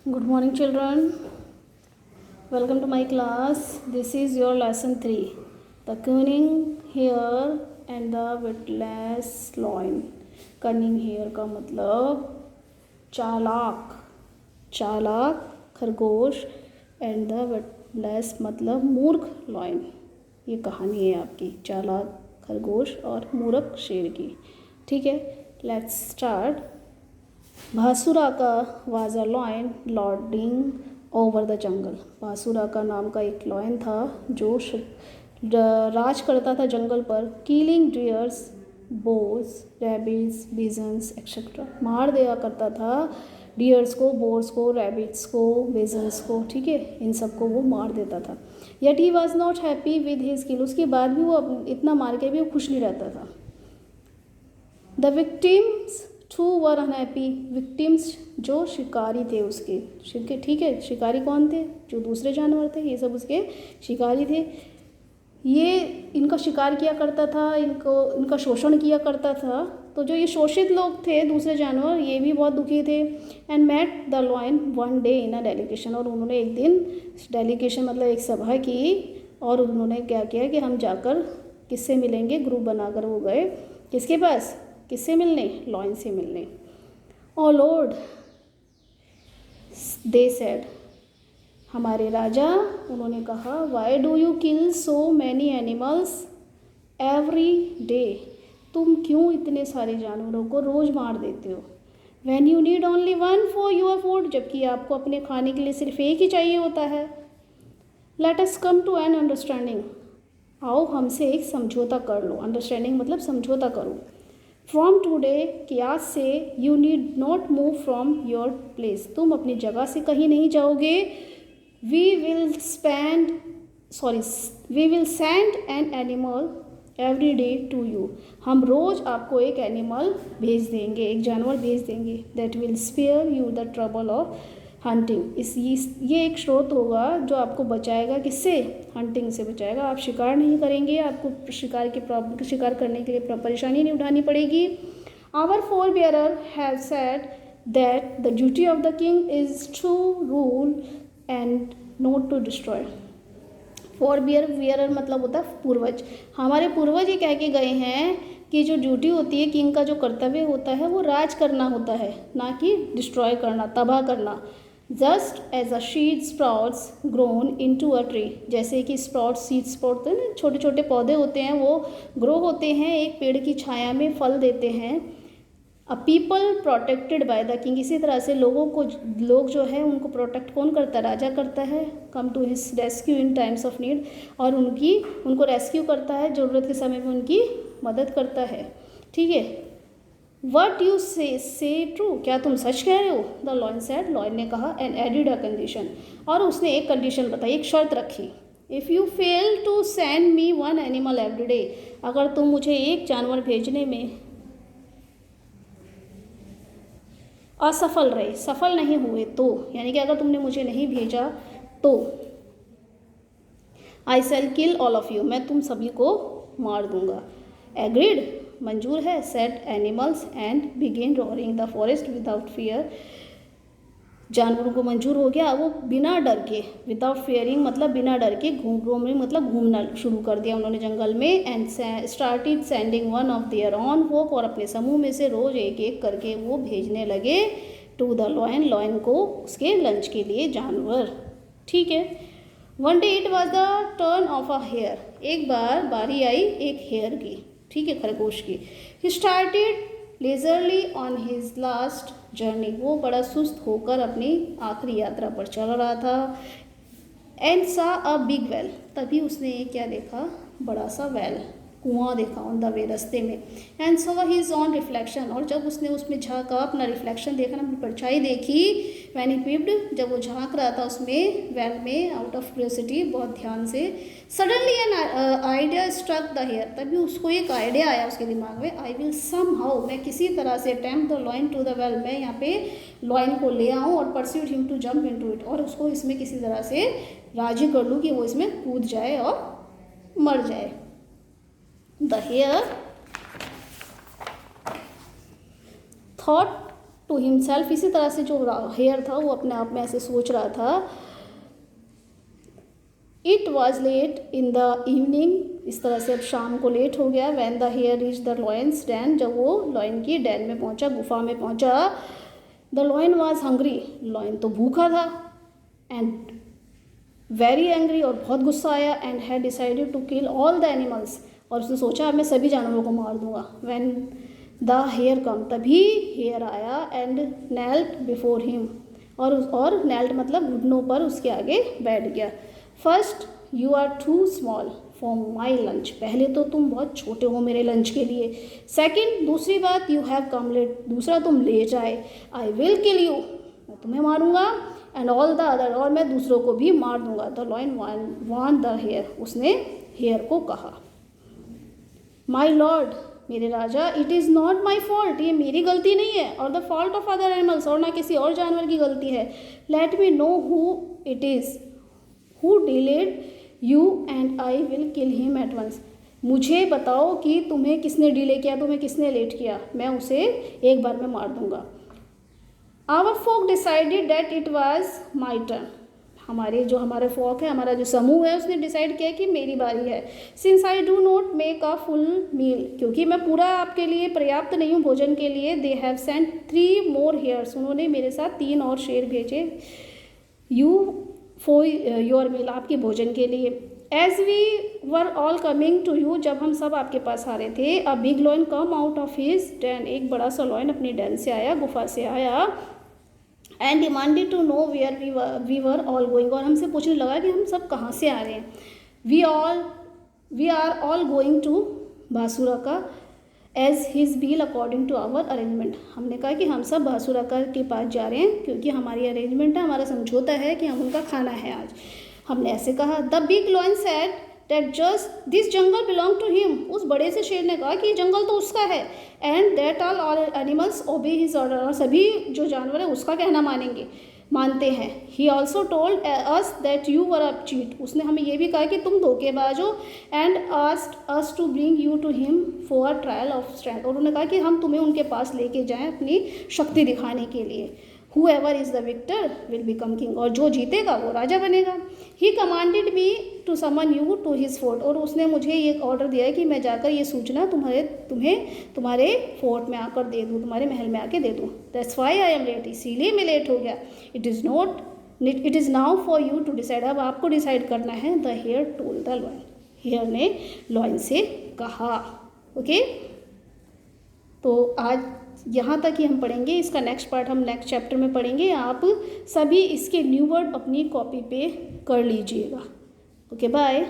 Good morning, children. Welcome to my class. This is your lesson 3. The cunning hare and the witless loin. Cunning hare का मतलब चालाक, चालाक खरगोश and the witless मतलब मूर्ख lion. ये कहानी है आपकी चालाक खरगोश और मूर्ख शेर की. ठीक है, let's start. Bhasuraka was a lion lording over the jungle. Bhasuraka नाम का एक लॉयन था जो राज करता था जंगल पर. Killing deers, boars, rabbits, bisons etcetera. मार दिया करता था डियर्स को, बोर्स को, रैबिट्स को, बिजन्स को. ठीक है, इन सब को वो मार देता था. Yet he was not happy with his kill. उसके बाद भी वो इतना मार के भी वो खुश नहीं रहता था. The victims too were unhappy. Victims जो शिकारी थे उसके. ठीक है, शिकारी कौन थे? जो दूसरे जानवर थे. ये सब उसके शिकारी थे. ये इनका शिकार किया करता था, इनका शोषण किया करता था. तो जो ये शोषित लोग थे दूसरे जानवर, ये भी बहुत दुखी थे. And met the lion one day in a delegation. और उन्होंने एक दिन डेलीगेशन मतलब एक सभा की. और उन्होंने क्या किया कि हम जाकर किससे मिलेंगे. ग्रुप बनाकर वो गए किसके पास? किससे मिलने? लॉयन से मिलने. ओ लॉर्ड दे सेड. हमारे राजा, उन्होंने कहा, why do you kill so many animals every day. तुम क्यों इतने सारे जानवरों को रोज़ मार देते हो? When you need only one for your food. जबकि आपको अपने खाने के लिए सिर्फ एक ही चाहिए होता है. Let us come to an understanding. आओ हमसे एक समझौता कर लो. अंडरस्टैंडिंग मतलब समझौता करो. फ्रॉम टूडे कि आज से you need not move from your place. तुम अपनी जगह से कहीं नहीं जाओगे. We will send an animal every day to you. हम रोज़ आपको एक एनिमल भेज देंगे, एक जानवर भेज देंगे. That will spare you the trouble of hunting. ये एक स्रोत होगा जो आपको बचाएगा. किससे? हंटिंग से बचाएगा. आप शिकार नहीं करेंगे, आपको शिकार करने के लिए परेशानी नहीं उठानी पड़ेगी. Our forebearer have said that the duty of the king is to rule and not to destroy. Forebearer मतलब होता है पूर्वज. हमारे पूर्वज ये कह के गए हैं कि जो ड्यूटी होती है, किंग का जो कर्तव्य होता है वो राज करना होता है, ना कि डिस्ट्रॉय करना, तबाह करना. Just as a seed sprouts grown into a tree. जैसे कि स्प्राउट, सीड स्प्राउट ना, छोटे छोटे पौधे होते हैं, वो ग्रो होते हैं, एक पेड़ की छाया में फल देते हैं. A people protected by the king. इसी तरह से लोग जो है उनको प्रोटेक्ट कौन करता है? राजा करता है. Come to his rescue in times of need. और उनको रेस्क्यू करता है, ज़रूरत के समय में उनकी मदद करता है. ठीक है. वट यू से ट्रू. क्या तुम सच कह रहे हो? The lion said. लॉयन ने कहा. And added a condition. और उसने एक कंडीशन बताई, एक शर्त रखी. If you fail to send me one animal every day. अगर तुम मुझे एक जानवर भेजने में असफल रहे, सफल नहीं हुए तो, यानी कि अगर तुमने मुझे नहीं भेजा तो, I shall kill all of you. मैं तुम सभी को मार दूंगा. एग्रीड. मंजूर है. Said animals and began roaring the forest without fear. जानवरों को मंजूर हो गया. वो बिना डर के, विदाउट फियरिंग मतलब बिना डर के, रोमिंग मतलब घूमना शुरू कर दिया उन्होंने जंगल में. And started sending one of their on hope. और अपने समूह में से रोज़ एक एक करके वो भेजने लगे टू द लॉयन. लॉयन को उसके लंच के लिए जानवर. ठीक है. One day it was the turn of a hare. एक बार बारी आई एक हेयर की. ठीक है, खरगोश की. He started leisurely on his last journey. वो बड़ा सुस्त होकर अपनी आखिरी यात्रा पर चल रहा था. एंड सा अ बिग वेल. तभी उसने क्या देखा? बड़ा सा वेल, कुआं देखा ऑन द वे, रास्ते में. And saw his on reflection. और जब उसने उसमें झाँका, अपना रिफ्लेक्शन देखा, अपनी परछाई देखी. When he peeped. जब वो झाँक रहा था उसमें वेल में, आउट ऑफ क्यूरियोसिटी, बहुत ध्यान से. Suddenly an idea struck the hare. तभी उसको एक आइडिया आया उसके दिमाग में. I will somehow. मैं किसी तरह से tempt the lion to the well. मैं यहाँ पे लॉयन को ले आऊँ और persuade him to jump into it. और उसको इसमें किसी तरह से राजी कर लूँ कि वो इसमें कूद जाए और मर जाए. The hare thought to himself, इसी तरह से जो हेयर था वो अपने आप में ऐसे सोच रहा था। It was late in the evening, इस तरह से अब शाम को लेट हो गया। When the hare reach the lion's den, जब वो लॉयन की डैन में पहुंचा, गुफा में पहुंचा। The lion was hungry, lion तो भूखा था। एंड वेरी एंग्री, और बहुत गुस्सा आया। And had decided to kill all the animals, और उसने सोचा अब मैं सभी जानवरों को मार दूंगा। व्हेन द हेयर कम, तभी हेयर आया। एंड नेल्ट बिफोर हिम, और नेल्ट मतलब घुटनों पर उसके आगे बैठ गया। First you are too small for my lunch, पहले तो तुम बहुत छोटे हो मेरे लंच के लिए। सेकेंड, दूसरी बात, यू हैव कम लेट, दूसरा तुम लेट आए। आई विल किल यू, मैं तुम्हें मारूंगा। एंड ऑल द अदर, और मैं दूसरों को भी मार दूंगा। The lion warned the hare, उसने हेयर को कहा। माई लॉर्ड, मेरे राजा, it is not my fault, ये मेरी गलती नहीं है, और the fault of other animals, और ना किसी और जानवर की गलती है। Let me know who it is who delayed you and I will kill him at once, मुझे बताओ कि तुम्हें किसने डिले किया, तुम्हें किसने लेट किया, मैं उसे एक बार में मार दूंगा। Our folk decided that it was my turn, हमारे फोक है, हमारा जो समूह है, उसने डिसाइड किया कि मेरी बारी है। Since I do not make a full meal, क्योंकि मैं पूरा आपके लिए पर्याप्त नहीं हूँ भोजन के लिए। They have sent 3 more hairs, उन्होंने मेरे साथ 3 और शेर भेजे। यू फॉर योर मील, आपके भोजन के लिए। As we were all coming to you, जब हम सब आपके पास आ रहे थे। A big lion come out of his den, एक बड़ा सा लॉयन अपनी डैन से आया, गुफा से आया। And demanded to know where we were all going, और हमसे पूछने लगा कि हम सब कहाँ से आ रहे हैं। We are all going to Bhasuraka as his meal according to our arrangement, हमने कहा कि हम सब भासुराका के पास जा रहे हैं क्योंकि हमारी अरेंजमेंट है, हमारा समझौता है कि हम उनका खाना है आज, हमने ऐसे कहा। The big lion said that just this jungle belong to him, उस बड़े से शेर ने कहा कि जंगल तो उसका है। And that all animals obey his order, और सभी जो जानवर है उसका कहना मानते हैं। He also told us that you were a cheat, उसने हमें ये भी कहा कि तुम धोखेबाज हो। And asked us to bring you to him for a trial of strength, और उन्होंने कहा कि हम तुम्हें उनके पास लेके जाएं अपनी शक्ति दिखाने के लिए। Whoever is the victor will become king, और जो जीतेगा वो राजा बनेगा। He commanded me to summon you to his fort, और उसने मुझे ये ऑर्डर दिया है कि मैं जाकर ये सूचना तुम्हारे फोर्ट में आकर दे दूँ, तुम्हारे महल में आके दे दूँ। That's why I am late, इसीलिए मैं लेट हो गया। It is now for you to decide, अब आपको डिसाइड करना है। The hare told the lion, hare ने लॉयन से कहा। ओके, तो आज यहाँ तक ही हम पढ़ेंगे, इसका नेक्स्ट पार्ट हम नेक्स्ट चैप्टर में पढ़ेंगे। आप सभी इसके न्यू वर्ड अपनी कॉपी पे कर लीजिएगा। Okay, bye.